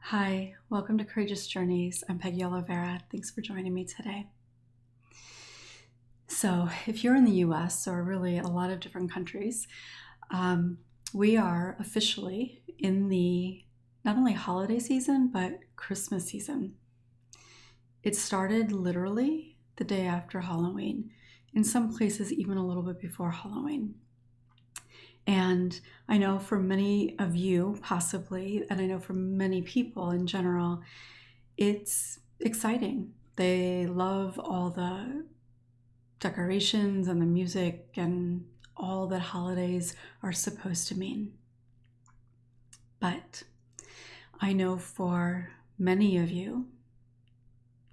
Hi, welcome to Courageous Journeys. I'm Peggy Oliveira. Thanks for joining me today. So, if you're in the US or really a lot of different countries, we are officially in the not only holiday season, but Christmas season. It started literally the day after Halloween, in some places, even a little bit before Halloween. And I know for many of you, possibly, and I know for many people in general, it's exciting. They love all the decorations and the music and all that holidays are supposed to mean. But I know for many of you,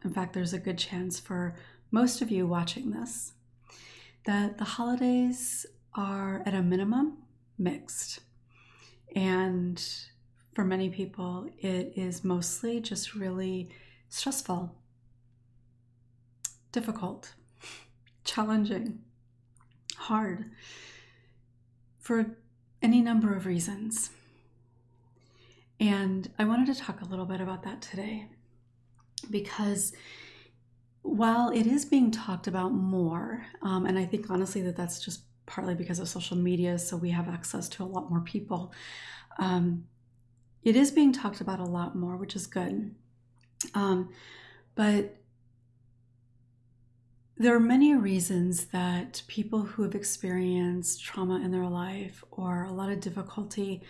in fact, there's a good chance for most of you watching this, that the holidays are at a minimum mixed. And for many people, it is mostly just really stressful, difficult, challenging, hard, for any number of reasons. And I wanted to talk a little bit about that today, because while it is being talked about more, and I think honestly that that's just partly because of social media, so we have access to a lot more people, it is being talked about a lot more, which is good. But there are many reasons that people who have experienced trauma in their life or a lot of difficulty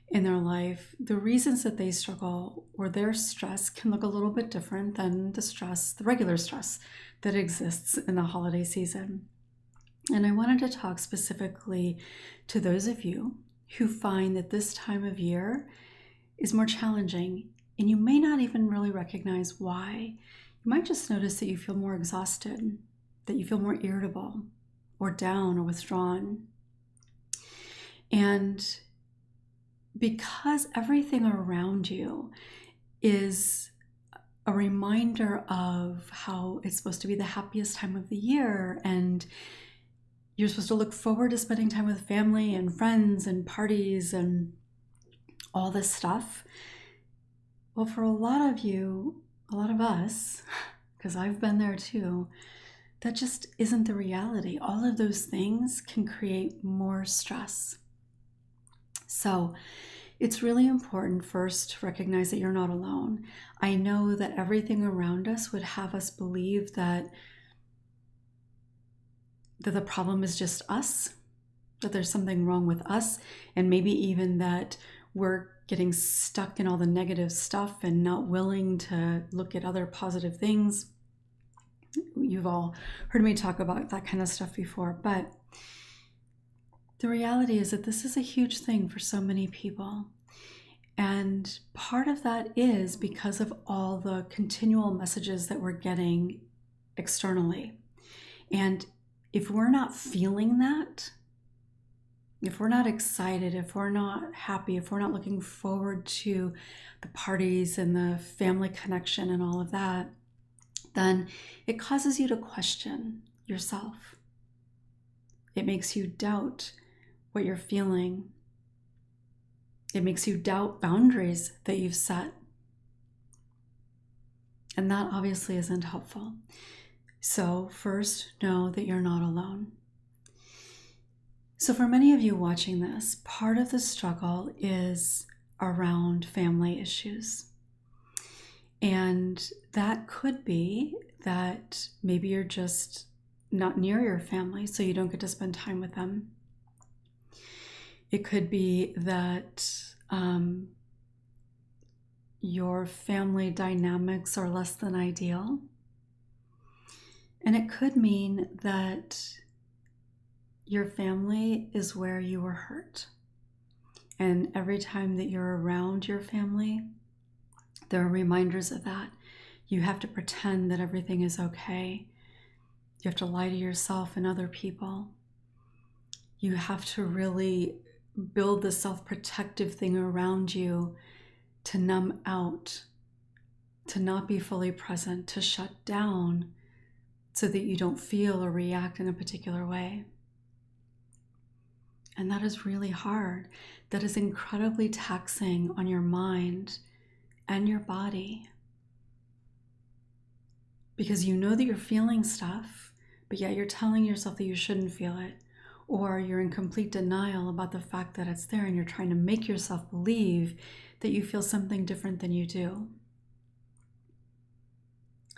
in their life, the reasons that they struggle or their stress can look a little bit different than the regular stress that exists in the holiday season. And I wanted to talk specifically to those of you who find that this time of year is more challenging, and you may not even really recognize why. You might just notice that you feel more exhausted, that you feel more irritable or down or withdrawn. And because everything around you is a reminder of how it's supposed to be the happiest time of the year, and you're supposed to look forward to spending time with family and friends and parties and all this stuff. Well, for a lot of you, a lot of us, because I've been there too, that just isn't the reality. All of those things can create more stress. So it's really important first to recognize that you're not alone. I know that everything around us would have us believe that the problem is just us, that there's something wrong with us, and maybe even that we're getting stuck in all the negative stuff and not willing to look at other positive things. You've all heard me talk about that kind of stuff before, but the reality is that this is a huge thing for so many people. And part of that is because of all the continual messages that we're getting externally. And if we're not feeling that, if we're not excited, if we're not happy, if we're not looking forward to the parties and the family connection and all of that, then it causes you to question yourself. It makes you doubt what you're feeling. It makes you doubt boundaries that you've set. And that obviously isn't helpful. So first, know that you're not alone. So for many of you watching this, part of the struggle is around family issues. And that could be that maybe you're just not near your family, so you don't get to spend time with them. It could be that your family dynamics are less than ideal. And it could mean that your family is where you were hurt. And every time that you're around your family, there are reminders of that. You have to pretend that everything is okay. You have to lie to yourself and other people. You have to really build the self-protective thing around you to numb out, to not be fully present, to shut down so that you don't feel or react in a particular way. And that is really hard. That is incredibly taxing on your mind and your body. Because you know that you're feeling stuff, but yet you're telling yourself that you shouldn't feel it. Or you're in complete denial about the fact that it's there and you're trying to make yourself believe that you feel something different than you do.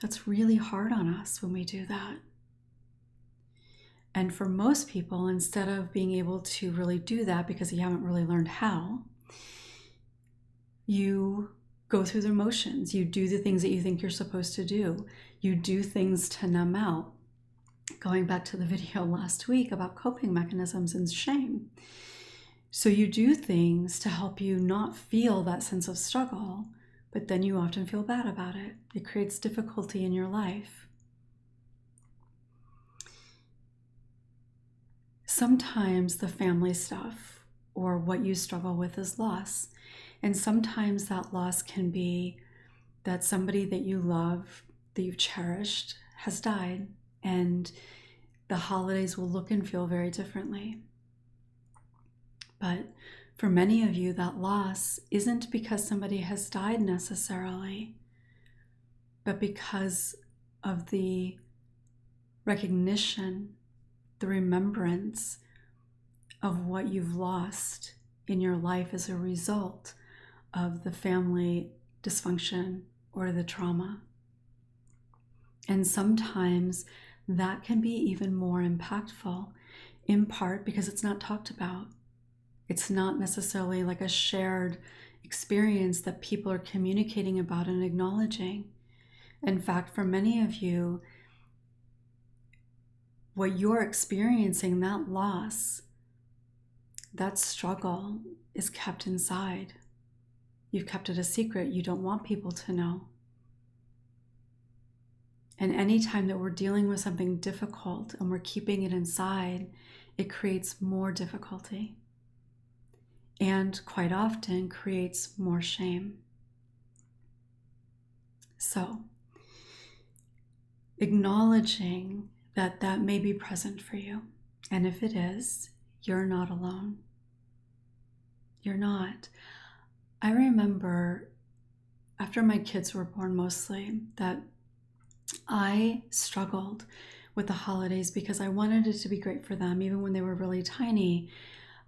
That's really hard on us when we do that. And for most people, instead of being able to really do that because you haven't really learned how, you go through the motions. You do the things that you think you're supposed to do. You do things to numb out. Going back to the video last week about coping mechanisms and shame. So you do things to help you not feel that sense of struggle, but then you often feel bad about it. It creates difficulty in your life. Sometimes the family stuff or what you struggle with is loss. And sometimes that loss can be that somebody that you love, that you've cherished, has died. And the holidays will look and feel very differently. But for many of you, that loss isn't because somebody has died necessarily, but because of the recognition, the remembrance of what you've lost in your life as a result of the family dysfunction or the trauma. And sometimes that can be even more impactful, in part because it's not talked about. It's not necessarily like a shared experience that people are communicating about and acknowledging. In fact, for many of you, what you're experiencing, that loss, that struggle, is kept inside. You've kept it a secret. You don't want people to know. And anytime that we're dealing with something difficult and we're keeping it inside, it creates more difficulty and quite often creates more shame. So, acknowledging that that may be present for you. And if it is, you're not alone. You're not. I remember after my kids were born mostly that I struggled with the holidays because I wanted it to be great for them, even when they were really tiny.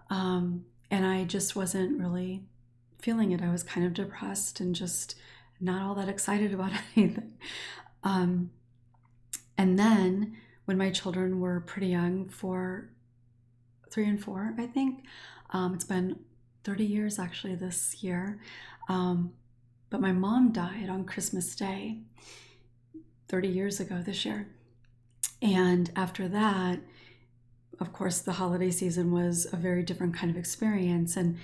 And I just wasn't really feeling it. I was kind of depressed and just not all that excited about anything. And then when my children were pretty young, 3 and 4, I think, it's been 30 years actually this year. But my mom died on Christmas Day 30 years ago this year. And after that, of course, the holiday season was a very different kind of experience. And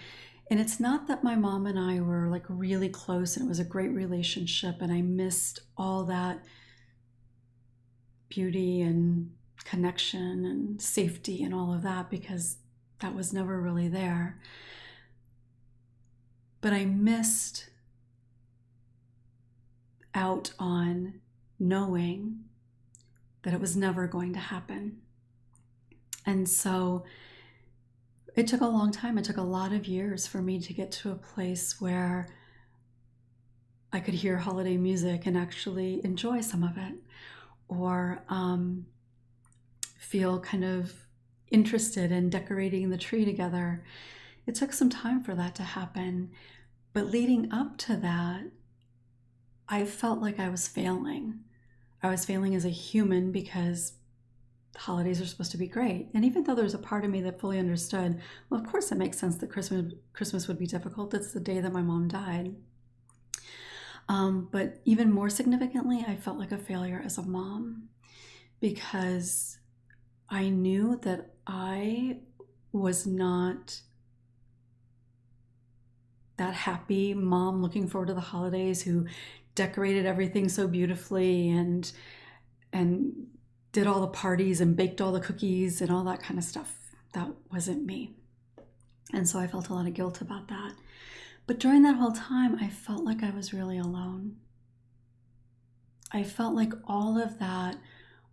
it's not that my mom and I were like really close and it was a great relationship and I missed all that beauty and connection and safety and all of that, because that was never really there. But I missed out on knowing that it was never going to happen. And so it took a long time. It took a lot of years for me to get to a place where I could hear holiday music and actually enjoy some of it, or feel kind of interested in decorating the tree together. It took some time for that to happen. But leading up to that, I felt like I was failing. I was failing as a human because the holidays are supposed to be great. And even though there's a part of me that fully understood, well, of course it makes sense that Christmas would be difficult. It's the day that my mom died. But even more significantly, I felt like a failure as a mom because I knew that I was not that happy mom looking forward to the holidays who decorated everything so beautifully and did all the parties and baked all the cookies and all that kind of stuff. That wasn't me. And so I felt a lot of guilt about that. But during that whole time, I felt like I was really alone. I felt like all of that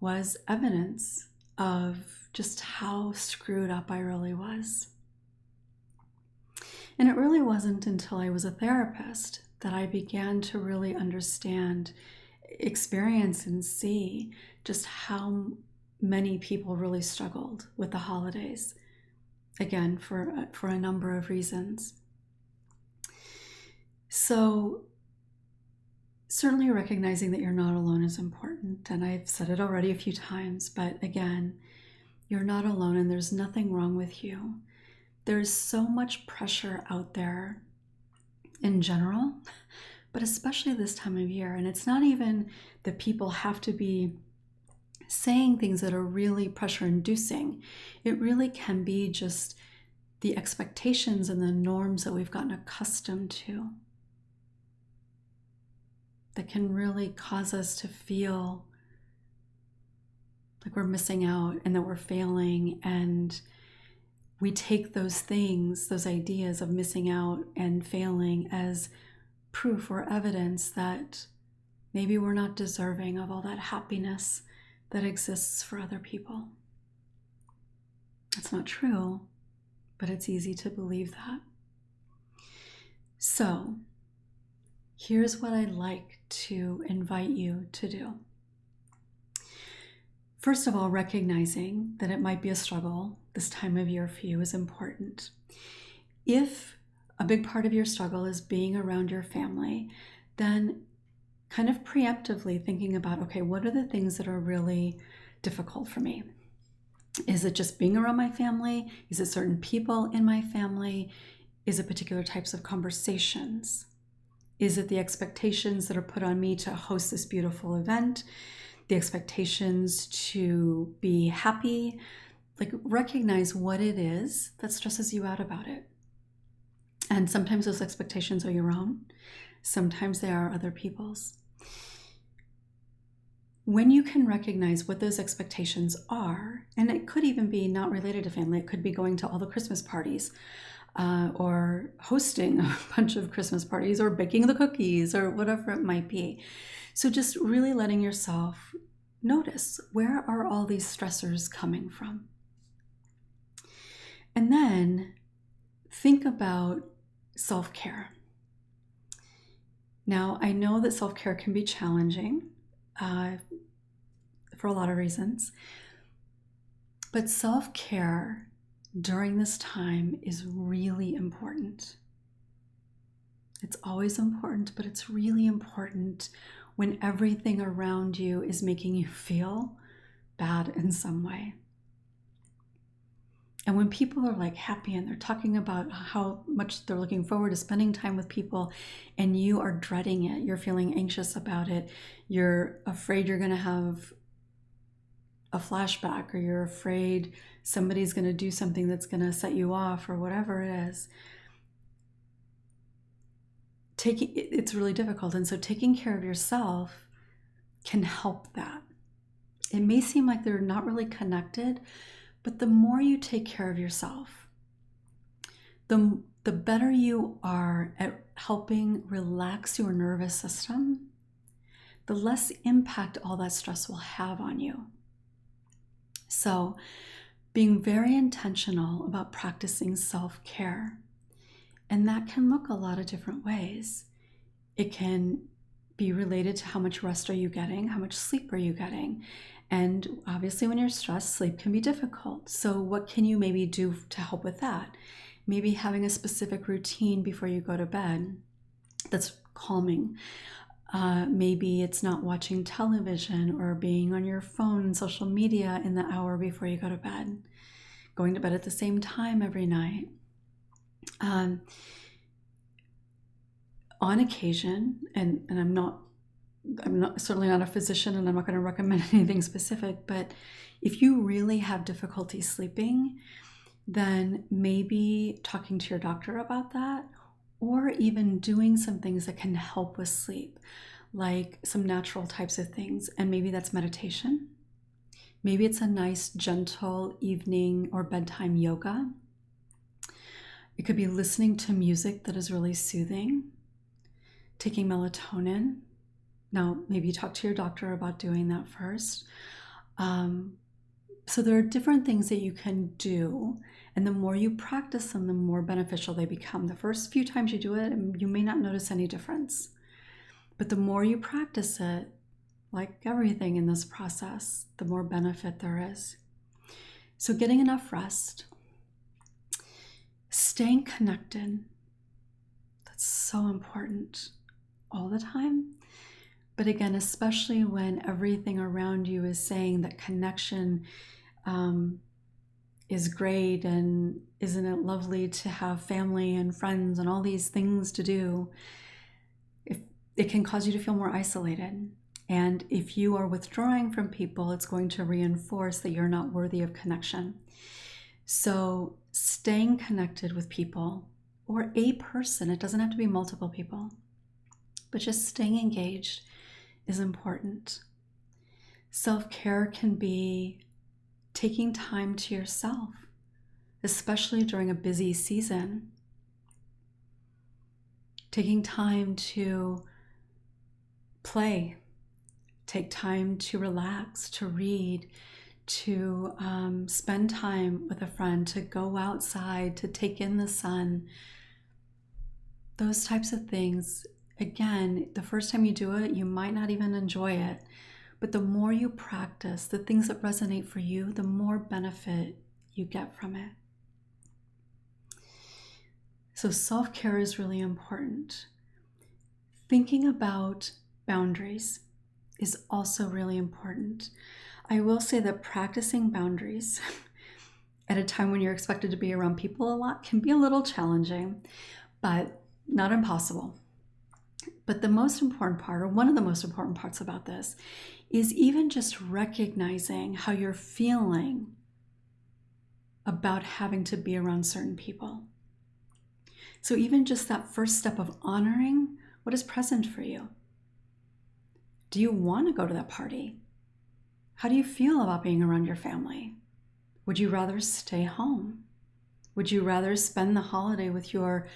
was evidence of just how screwed up I really was. And it really wasn't until I was a therapist that I began to really understand, experience, and see just how many people really struggled with the holidays. Again, for a number of reasons. So certainly recognizing that you're not alone is important. And I've said it already a few times, but again, you're not alone and there's nothing wrong with you. There's so much pressure out there in general, but especially this time of year. And it's not even that people have to be saying things that are really pressure inducing. It really can be just the expectations and the norms that we've gotten accustomed to that can really cause us to feel like we're missing out and that we're failing. And we take those things, those ideas of missing out and failing, as proof or evidence that maybe we're not deserving of all that happiness that exists for other people. That's not true, but it's easy to believe that. So, here's what I'd like to invite you to do. First of all, recognizing that it might be a struggle this time of year for you is important. If a big part of your struggle is being around your family, then kind of preemptively thinking about, okay, what are the things that are really difficult for me? Is it just being around my family? Is it certain people in my family? Is it particular types of conversations? Is it the expectations that are put on me to host this beautiful event? The expectations to be happy? Like, recognize what it is that stresses you out about it. And sometimes those expectations are your own. Sometimes they are other people's. When you can recognize what those expectations are, and it could even be not related to family, it could be going to all the Christmas parties, or hosting a bunch of Christmas parties, or baking the cookies, or whatever it might be. So just really letting yourself notice, where are all these stressors coming from? And then think about self-care. Now, I know that self-care can be challenging for a lot of reasons, but self-care during this time is really important. It's always important, but it's really important when everything around you is making you feel bad in some way. And when people are like happy and they're talking about how much they're looking forward to spending time with people, and you are dreading it, you're feeling anxious about it, you're afraid you're going to have a flashback, or you're afraid somebody's going to do something that's going to set you off, or whatever it is, it's really difficult. And so taking care of yourself can help that. It may seem like they're not really connected, but the more you take care of yourself, the better you are at helping relax your nervous system, the less impact all that stress will have on you. So being very intentional about practicing self-care, and that can look a lot of different ways. It can be related to how much rest are you getting, how much sleep are you getting? And obviously when you're stressed, sleep can be difficult. So what can you maybe do to help with that? Maybe having a specific routine before you go to bed that's calming. Maybe it's not watching television or being on your phone and social media in the hour before you go to bed. Going to bed at the same time every night. On occasion, and I'm certainly not a physician, and I'm not going to recommend anything specific, but if you really have difficulty sleeping, then maybe talking to your doctor about that, or even doing some things that can help with sleep, like some natural types of things. And maybe that's meditation. Maybe it's a nice, gentle evening or bedtime yoga. It could be listening to music that is really soothing, taking melatonin. Now, maybe talk to your doctor about doing that first. So there are different things that you can do, and the more you practice them, the more beneficial they become. The first few times you do it, you may not notice any difference. But the more you practice it, like everything in this process, the more benefit there is. So getting enough rest, staying connected, that's so important all the time. But again, especially when everything around you is saying that connection is great, and isn't it lovely to have family and friends and all these things to do, if it can cause you to feel more isolated. And if you are withdrawing from people, it's going to reinforce that you're not worthy of connection. So staying connected with people, or a person, it doesn't have to be multiple people, but just staying engaged is important. Self-care can be taking time to yourself, especially during a busy season. Taking time to play, take time to relax, to read, to spend time with a friend, to go outside, to take in the sun. Those types of things, again, the first time you do it, you might not even enjoy it. But the more you practice the things that resonate for you, the more benefit you get from it. So self-care is really important. Thinking about boundaries is also really important. I will say that practicing boundaries at a time when you're expected to be around people a lot can be a little challenging, but not impossible. But the most important part, or one of the most important parts about this, is even just recognizing how you're feeling about having to be around certain people. So even just that first step of honoring what is present for you. Do you want to go to that party? How do you feel about being around your family? Would you rather stay home? Would you rather spend the holiday with your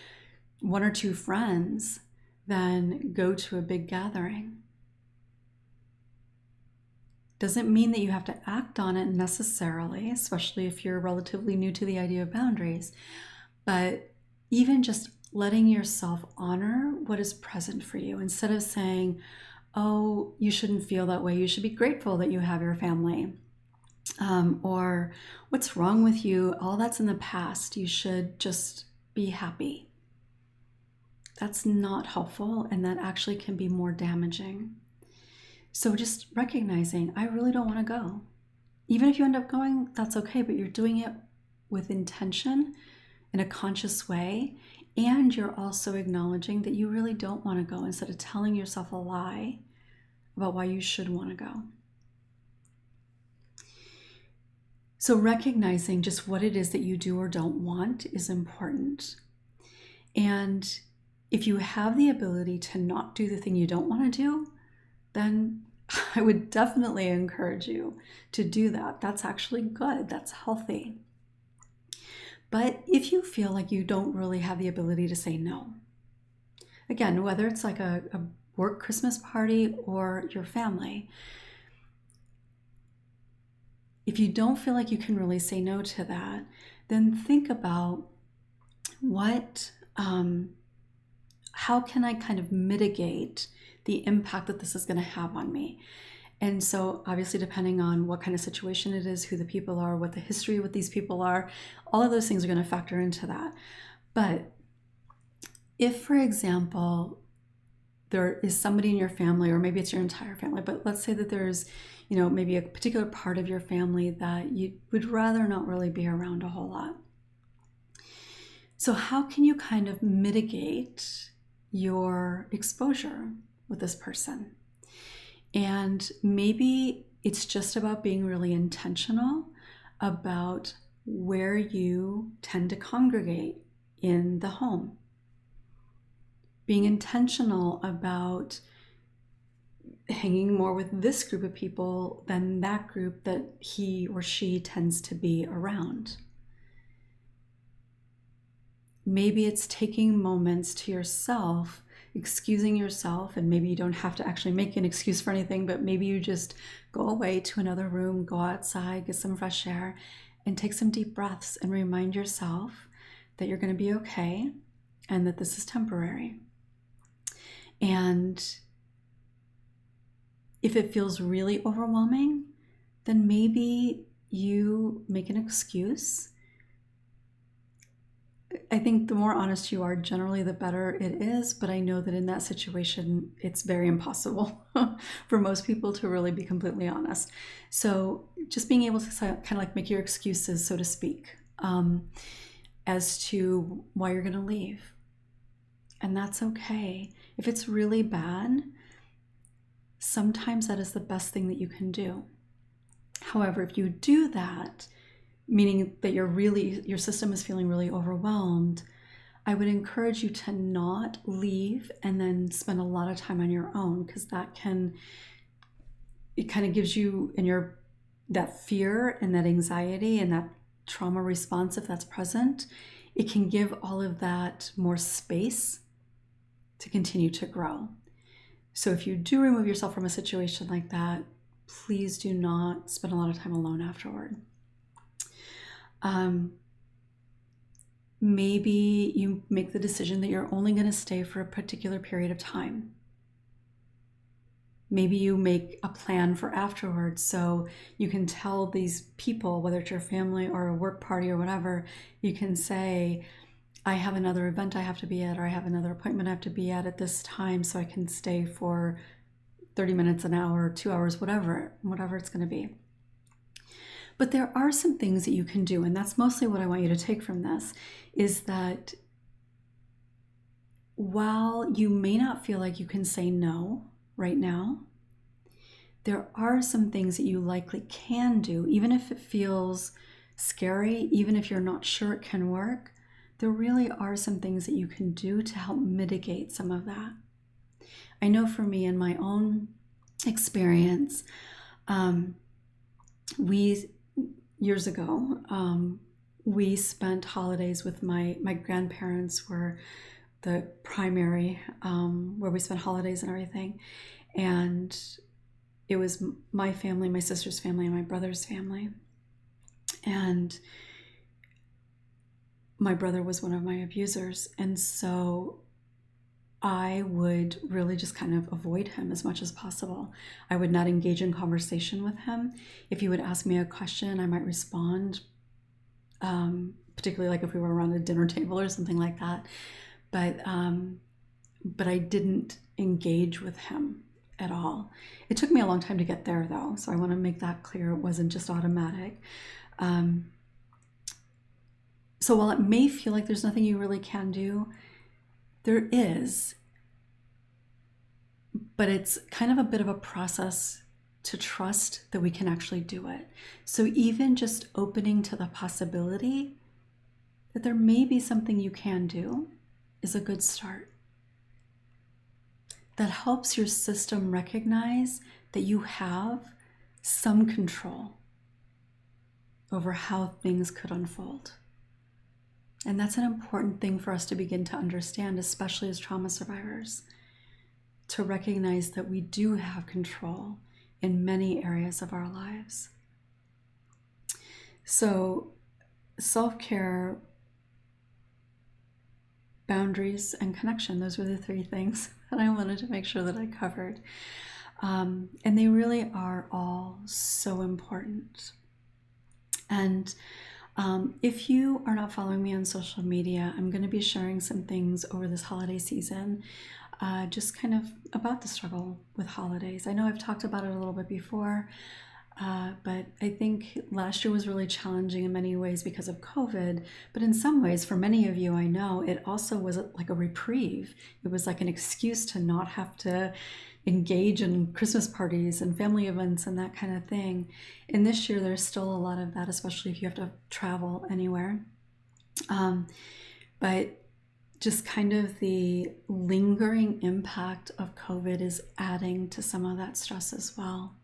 one or two friends than go to a big gathering? Doesn't mean that you have to act on it necessarily, especially if you're relatively new to the idea of boundaries, but even just letting yourself honor what is present for you, instead of saying, oh, you shouldn't feel that way, you should be grateful that you have your family, or what's wrong with you, all that's in the past, you should just be happy. That's not helpful, and that actually can be more damaging. So just recognizing, I really don't want to go. Even if you end up going, that's okay, but you're doing it with intention in a conscious way, and you're also acknowledging that you really don't want to go, instead of telling yourself a lie about why you should want to go. So recognizing just what it is that you do or don't want is important. And if you have the ability to not do the thing you don't want to do, then I would definitely encourage you to do that. That's actually good. That's healthy. But if you feel like you don't really have the ability to say no, again, whether it's like a work Christmas party or your family, if you don't feel like you can really say no to that, then think about how can I kind of mitigate the impact that this is going to have on me? And so obviously, depending on what kind of situation it is, who the people are, what the history with these people are, all of those things are going to factor into that. But if, for example, there is somebody in your family, or maybe it's your entire family, but let's say that there's, maybe a particular part of your family that you would rather not really be around a whole lot. So how can you kind of mitigate your exposure with this person? And maybe it's just about being really intentional about where you tend to congregate in the home. Being intentional about hanging more with this group of people than that group that he or she tends to be around. Maybe it's taking moments to yourself excusing yourself, and maybe you don't have to actually make an excuse for anything, but maybe you just go away to another room, go outside, get some fresh air, and take some deep breaths and remind yourself that you're going to be okay and that this is temporary. And if it feels really overwhelming, then maybe you make an excuse. I think the more honest you are, generally the better it is, but I know that in that situation, it's very impossible for most people to really be completely honest. So just being able to kind of like make your excuses, so to speak, as to why you're going to leave. And that's okay. If it's really bad, sometimes that is the best thing that you can do. However, if you do that, meaning that your system is feeling really overwhelmed, I would encourage you to not leave and then spend a lot of time on your own, because it kind of gives you that fear and that anxiety and that trauma response, if that's present, it can give all of that more space to continue to grow. So if you do remove yourself from a situation like that, please do not spend a lot of time alone afterward. Maybe you make the decision that you're only going to stay for a particular period of time. Maybe you make a plan for afterwards, so you can tell these people, whether it's your family or a work party or whatever, you can say, I have another event I have to be at, or I have another appointment I have to be at this time, so I can stay for 30 minutes, an hour, 2 hours, whatever it's going to be. But there are some things that you can do, and that's mostly what I want you to take from this, is that while you may not feel like you can say no right now, there are some things that you likely can do, even if it feels scary, even if you're not sure it can work. There really are some things that you can do to help mitigate some of that. I know for me, in my own experience, years ago, we spent holidays with my grandparents were the primary, where we spent holidays and everything. And it was my family, my sister's family, and my brother's family. And my brother was one of my abusers. And so I would really just kind of avoid him as much as possible. I would not engage in conversation with him. If he would ask me a question, I might respond, particularly like if we were around a dinner table or something like that. But I didn't engage with him at all. It took me a long time to get there, though, so I want to make that clear. It wasn't just automatic. So while it may feel like there's nothing you really can do, there is, but it's kind of a bit of a process to trust that we can actually do it. So even just opening to the possibility that there may be something you can do is a good start. That helps your system recognize that you have some control over how things could unfold. And that's an important thing for us to begin to understand, especially as trauma survivors, to recognize that we do have control in many areas of our lives. So self-care, boundaries, and connection, those were the three things that I wanted to make sure that I covered. And they really are all so important. And if you are not following me on social media, I'm going to be sharing some things over this holiday season, just kind of about the struggle with holidays. I know I've talked about it a little bit before, but I think last year was really challenging in many ways because of COVID. But in some ways, for many of you, I know, it also was like a reprieve. It was like an excuse to not have to engage in Christmas parties and family events and that kind of thing. And this year, there's still a lot of that, especially if you have to travel anywhere. But just kind of the lingering impact of COVID is adding to some of that stress as well.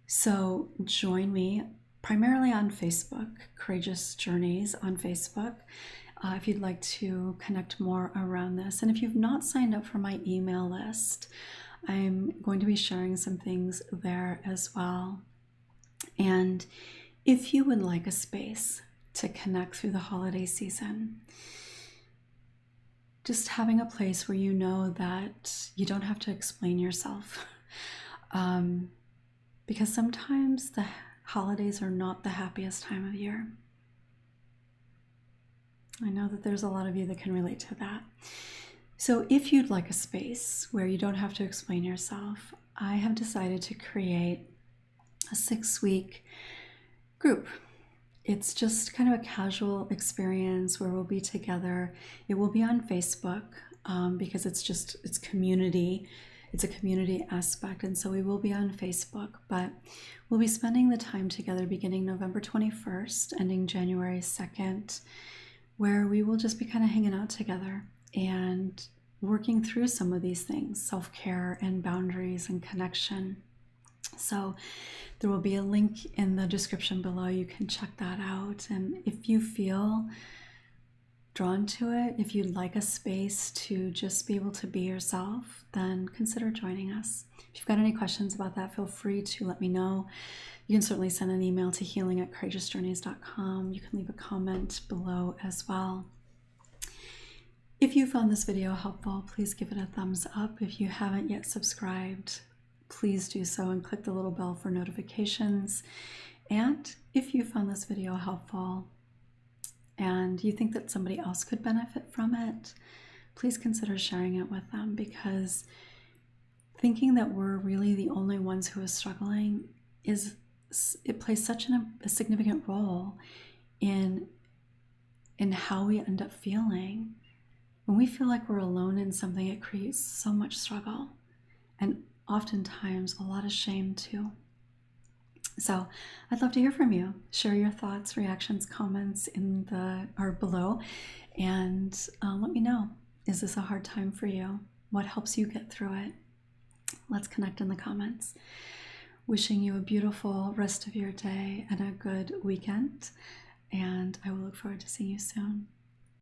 So join me primarily on Facebook, Courageous Journeys on Facebook. if you'd like to connect more around this. And if you've not signed up for my email list, I'm going to be sharing some things there as well. And if you would like a space to connect through the holiday season, just having a place where you know that you don't have to explain yourself. Because sometimes the holidays are not the happiest time of year. I know that there's a lot of you that can relate to that. So if you'd like a space where you don't have to explain yourself, I have decided to create a 6-week group. It's just kind of a casual experience where we'll be together. It will be on Facebook because it's community. It's a community aspect, and so we will be on Facebook, but we'll be spending the time together beginning November 21st, ending January 2nd, where we will just be kind of hanging out together and working through some of these things, self-care and boundaries and connection. So there will be a link in the description below. You can check that out. And if you feel drawn to it, if you'd like a space to just be able to be yourself, then consider joining us. If you've got any questions about that, feel free to let me know. You can certainly send an email to healing@courageousjourneys.com. You can leave a comment below as well. If you found this video helpful, please give it a thumbs up. If you haven't yet subscribed, please do so and click the little bell for notifications. And if you found this video helpful and you think that somebody else could benefit from it, please consider sharing it with them, because thinking that we're really the only ones who are struggling it plays such a significant role in how we end up feeling. When we feel like we're alone in something, it creates so much struggle and oftentimes a lot of shame too. So I'd love to hear from you. Share your thoughts, reactions, comments below, and let me know. Is this a hard time for you? What helps you get through it? Let's connect in the comments. Wishing you a beautiful rest of your day and a good weekend, and I will look forward to seeing you soon.